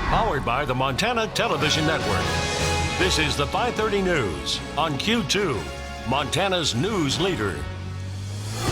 Powered by the Montana Television Network. This is the 5:30 News on Q2, Montana's news leader.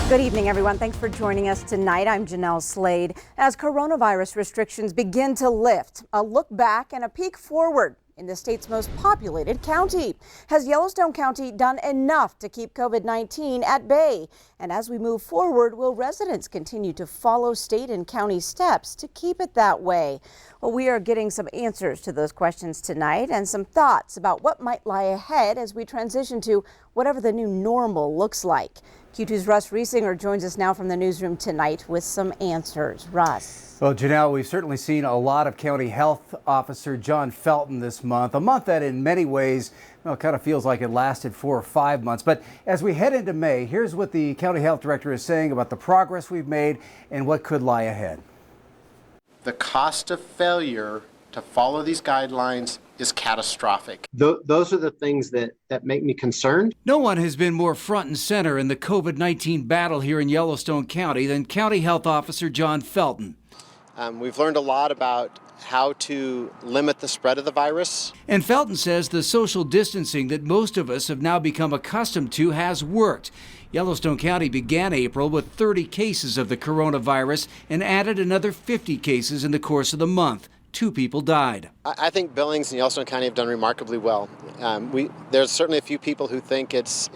Good evening, everyone. Thanks for joining us tonight. I'm Jeanelle Slade. As coronavirus restrictions begin to lift, a look back and a peek forward in the state's most populated county. Has Yellowstone County done enough to keep COVID-19 at bay? And as we move forward, will residents continue to follow state and county steps to keep it that way? Well, we are getting some answers to those questions tonight and some thoughts about what might lie ahead as we transition to whatever the new normal looks like. Q2's Russ Riesinger joins us now from the newsroom tonight with some answers. Russ. Well, Jeanelle, we've certainly seen a lot of County Health Officer John Felton this month, a month that in many ways, well, kind of feels like it lasted 4 or 5 months. But as we head into May, here's what the County Health Director is saying about the progress we've made and what could lie ahead. The cost of failure to follow these guidelines is catastrophic. Those are the things that make me concerned. No one has been more front and center in the COVID-19 battle here in Yellowstone County than County Health Officer John Felton. We've learned a lot about how to limit the spread of the virus. And Felton says the social distancing that most of us have now become accustomed to has worked. Yellowstone County began April with 30 cases of the coronavirus and added another 50 cases in the course of the month. 2 people died. I think Billings and Yellowstone County have done remarkably well. There's certainly a few people who think it's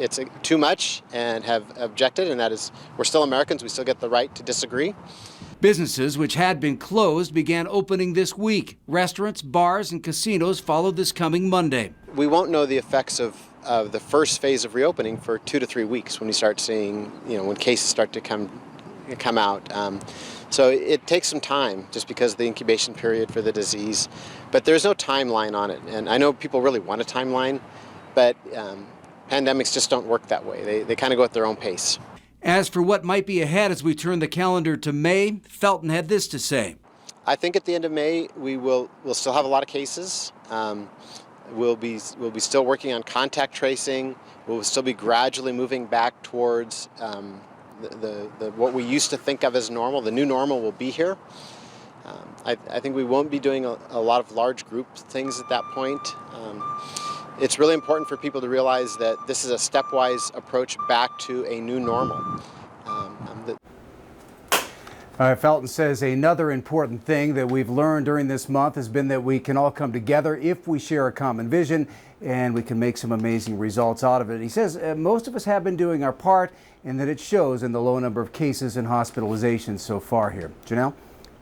too much and have objected, and that is, we're still Americans, we still get the right to disagree. Businesses which had been closed began opening this week. Restaurants, bars, and casinos followed this coming Monday. We won't know the effects of the first phase of reopening for 2 to 3 weeks when we start seeing, when cases start to come out. So it takes some time just because of the incubation period for the disease, but there's no timeline on it. And I know people really want a timeline, but pandemics just don't work that way. They kind of go at their own pace. As for what might be ahead as we turn the calendar to May, Felton had this to say. I think at the end of May, we'll still have a lot of cases. We'll be still working on contact tracing. We'll still be gradually moving back towards what we used to think of as normal. The new normal will be here. I think we won't be doing a lot of large group things at that point. It's really important for people to realize that this is a stepwise approach back to a new normal. Felton says another important thing that we've learned during this month has been that we can all come together if we share a common vision, and we can make some amazing results out of it. He says most of us have been doing our part, and that it shows in the low number of cases and hospitalizations so far here. Jeanelle?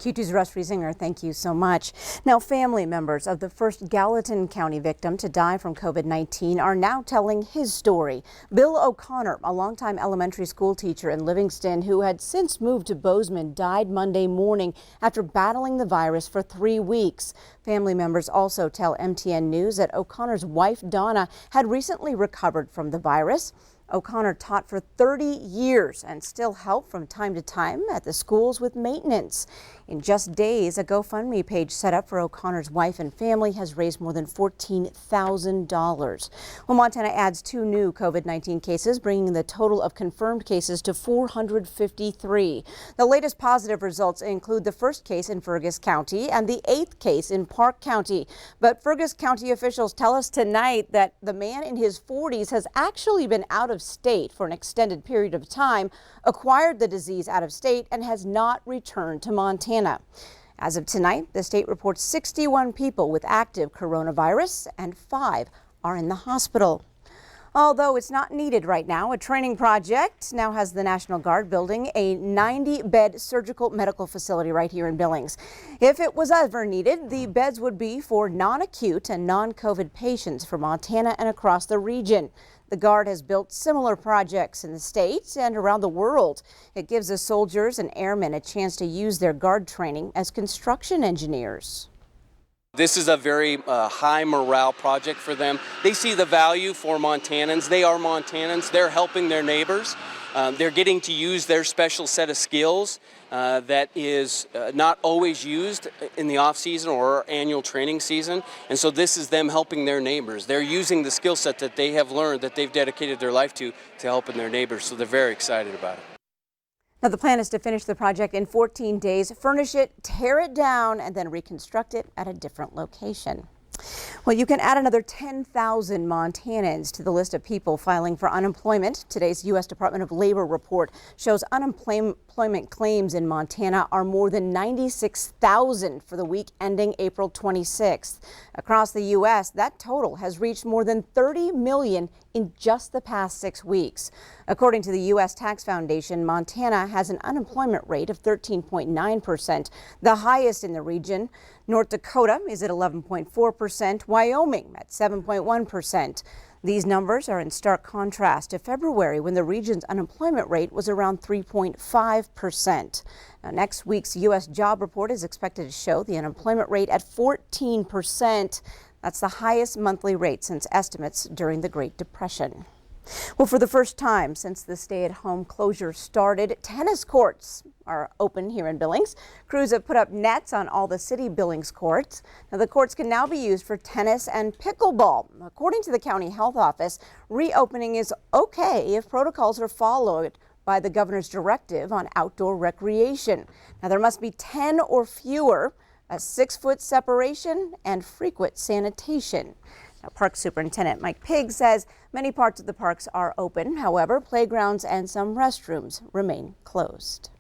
Q2's Russ Riesinger, thank you so much. Now, family members of the first Gallatin County victim to die from COVID-19 are now telling his story. Bill O'Connor, a longtime elementary school teacher in Livingston who had since moved to Bozeman, died Monday morning after battling the virus for 3 weeks. Family members also tell MTN News that O'Connor's wife, Donna, had recently recovered from the virus. O'Connor taught for 30 years and still helped from time to time at the schools with maintenance. In just days, a GoFundMe page set up for O'Connor's wife and family has raised more than $14,000. Well, Montana adds 2 new COVID-19 cases, bringing the total of confirmed cases to 453. The latest positive results include the first case in Fergus County and the 8th case in Park County. But Fergus County officials tell us tonight that the man in his 40s has actually been out of state for an extended period of time, acquired the disease out of state, and has not returned to Montana. As of tonight, the state reports 61 people with active coronavirus and 5 are in the hospital. Although it's not needed right now, a training project now has the National Guard building a 90-bed surgical medical facility right here in Billings. If it was ever needed, the beds would be for non-acute and non-COVID patients from Montana and across the region. The Guard has built similar projects in the state and around the world. It gives the soldiers and airmen a chance to use their Guard training as construction engineers. This is a very high morale project for them. They see the value for Montanans. They are Montanans. They're helping their neighbors. They're getting to use their special set of skills that is not always used in the off-season or annual training season. And so this is them helping their neighbors. They're using the skill set that they have learned, that they've dedicated their life to helping their neighbors. So they're very excited about it. Now, the plan is to finish the project in 14 days, furnish it, tear it down, and then reconstruct it at a different location. Well, you can add another 10,000 Montanans to the list of people filing for unemployment. Today's U.S. Department of Labor report shows unemployment claims in Montana are more than 96,000 for the week ending April 26th. Across the U.S., that total has reached more than 30 million in just the past 6 weeks. According to the U.S. Tax Foundation, Montana has an unemployment rate of 13.9%, the highest in the region. North Dakota is at 11.4%, Wyoming at 7.1%. These numbers are in stark contrast to February, when the region's unemployment rate was around 3.5%. Now, next week's U.S. job report is expected to show the unemployment rate at 14%. That's the highest monthly rate since estimates during the Great Depression. Well, for the first time since the stay-at-home closure started, tennis courts are open here in Billings. Crews have put up nets on all the city Billings courts. Now, the courts can now be used for tennis and pickleball. According to the county health office, reopening is okay if protocols are followed by the governor's directive on outdoor recreation. Now, there must be 10 or fewer, a 6-foot separation, and frequent sanitation. Now, Park Superintendent Mike Pigg says many parts of the parks are open. However, playgrounds and some restrooms remain closed.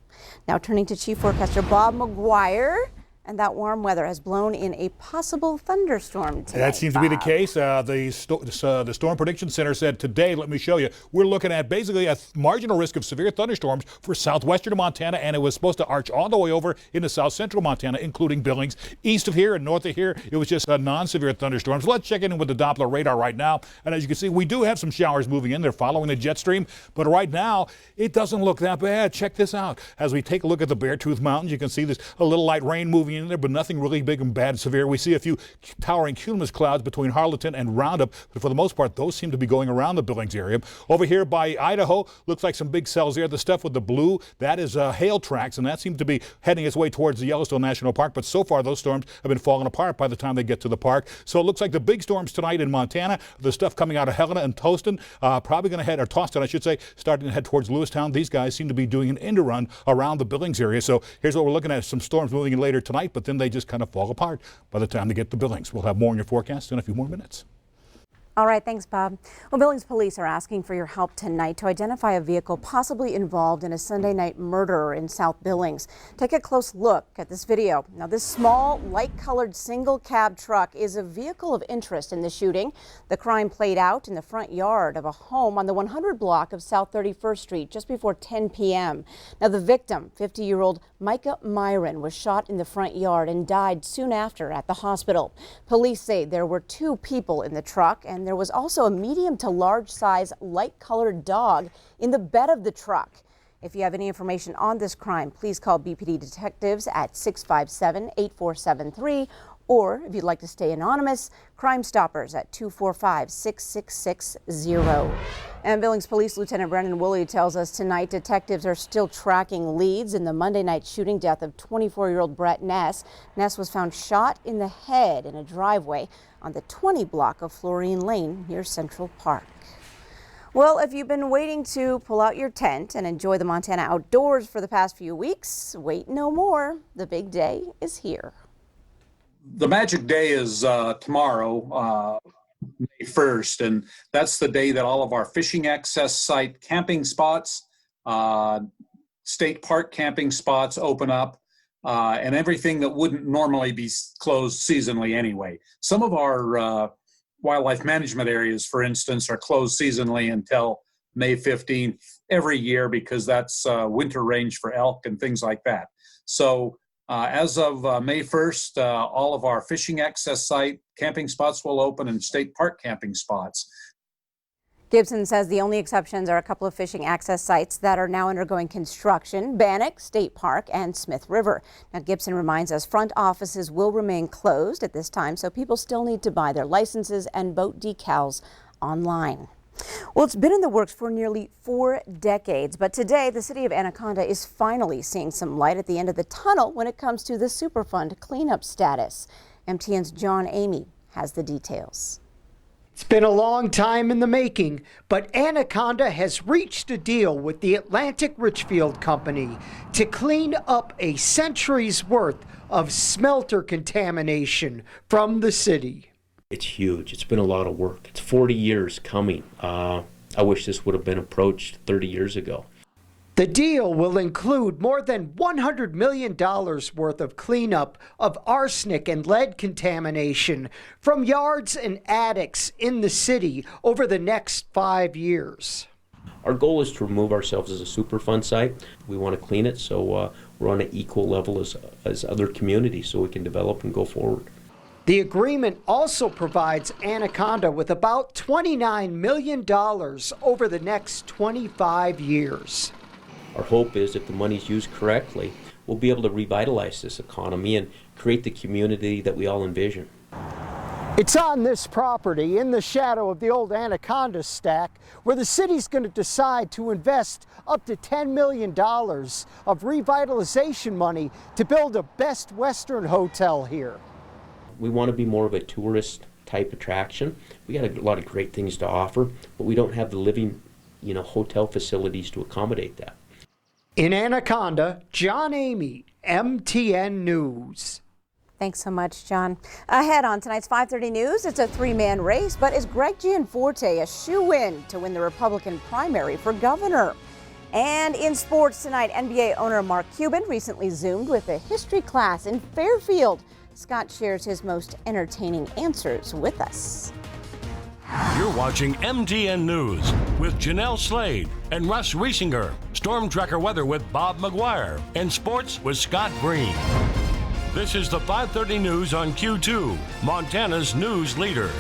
Now, turning to Chief Forecaster Bob McGuire. And that warm weather has blown in a possible thunderstorm tonight. That seems to be the case. The Storm Prediction Center said today, let me show you, we're looking at basically a marginal risk of severe thunderstorms for southwestern Montana, and it was supposed to arch all the way over into south central Montana, including Billings. East of here and north of here, it was just non-severe thunderstorms. Let's check in with the Doppler radar right now. And as you can see, we do have some showers moving in. They're following the jet stream. But right now, it doesn't look that bad. Check this out. As we take a look at the Beartooth Mountains, you can see there's a little light rain moving in there, but nothing really big and bad and severe. We see a few towering cumulus clouds between Harleton and Roundup, but for the most part, those seem to be going around the Billings area. Over here by Idaho, looks like some big cells there. The stuff with the blue, that is hail tracks, and that seems to be heading its way towards the Yellowstone National Park, but so far those storms have been falling apart by the time they get to the park. So it looks like the big storms tonight in Montana, the stuff coming out of Helena and Toston, probably going to head, or Toston I should say, starting to head towards Lewistown. These guys seem to be doing an end run around the Billings area. So here's what we're looking at, some storms moving in later tonight, but then they just kind of fall apart by the time they get to Billings. We'll have more in your forecast in a few more minutes. All right, thanks, Bob. Well, Billings police are asking for your help tonight to identify a vehicle possibly involved in a Sunday night murder in South Billings. Take a close look at this video. Now, this small, light-colored single cab truck is a vehicle of interest in the shooting. The crime played out in the front yard of a home on the 100 block of South 31st Street just before 10 p.m. Now, the victim, 50-year-old Micah Myron, was shot in the front yard and died soon after at the hospital. Police say there were 2 people in the truck, and there was also a medium to large size light colored dog in the bed of the truck. If you have any information on this crime, please call BPD detectives at 657-8473, or if you'd like to stay anonymous, Crime Stoppers at 245-6660. And Billings Police Lieutenant Brendan Woolley tells us tonight detectives are still tracking leads in the Monday night shooting death of 24-year-old Brett Ness. Ness was found shot in the head in a driveway on the 20 block of Florine Lane near Central Park. Well, if you've been waiting to pull out your tent and enjoy the Montana outdoors for the past few weeks, wait no more. The big day is here. The magic day is tomorrow, May 1st, and that's the day that all of our fishing access site camping spots, state park camping spots open up, and everything that wouldn't normally be closed seasonally anyway. Some of our wildlife management areas, for instance, are closed seasonally until May 15th every year because that's winter range for elk and things like that. So as of May 1st, all of our fishing access site camping spots will open and state park camping spots. Gibson says the only exceptions are a couple of fishing access sites that are now undergoing construction, Bannock State Park and Smith River. Now, Gibson reminds us front offices will remain closed at this time, so people still need to buy their licenses and boat decals online. Well, it's been in the works for nearly 4 decades, but today the city of Anaconda is finally seeing some light at the end of the tunnel when it comes to the Superfund cleanup status. MTN's John Amy has the details. It's been a long time in the making, but Anaconda has reached a deal with the Atlantic Richfield Company to clean up a century's worth of smelter contamination from the city. It's huge. It's been a lot of work. It's 40 years coming. I wish this would have been approached 30 years ago. The deal will include more than $100 million worth of cleanup of arsenic and lead contamination from yards and attics in the city over the next 5 years. Our goal is to remove ourselves as a Superfund site. We want to clean it so we're on an equal level as other communities so we can develop and go forward. The agreement also provides Anaconda with about $29 million over the next 25 years. Our hope is if the money's used correctly, we'll be able to revitalize this economy and create the community that we all envision. It's on this property, in the shadow of the old Anaconda stack, where the city's going to decide to invest up to $10 million of revitalization money to build a Best Western hotel here. We want to be more of a tourist type attraction. We got a lot of great things to offer, but we don't have the living, hotel facilities to accommodate that. In Anaconda, John Amy, MTN News. Thanks so much, John. Ahead on tonight's 5:30 News, it's a three-man race, but is Greg Gianforte a shoo-in to win the Republican primary for governor? And in sports tonight, NBA owner Mark Cuban recently Zoomed with a history class in Fairfield. Scott shares his most entertaining answers with us. You're watching MTN News with Jeanelle Slade and Russ Riesinger. Storm Tracker weather with Bob McGuire. And sports with Scott Green. This is the 5:30 News on Q2, Montana's news leader.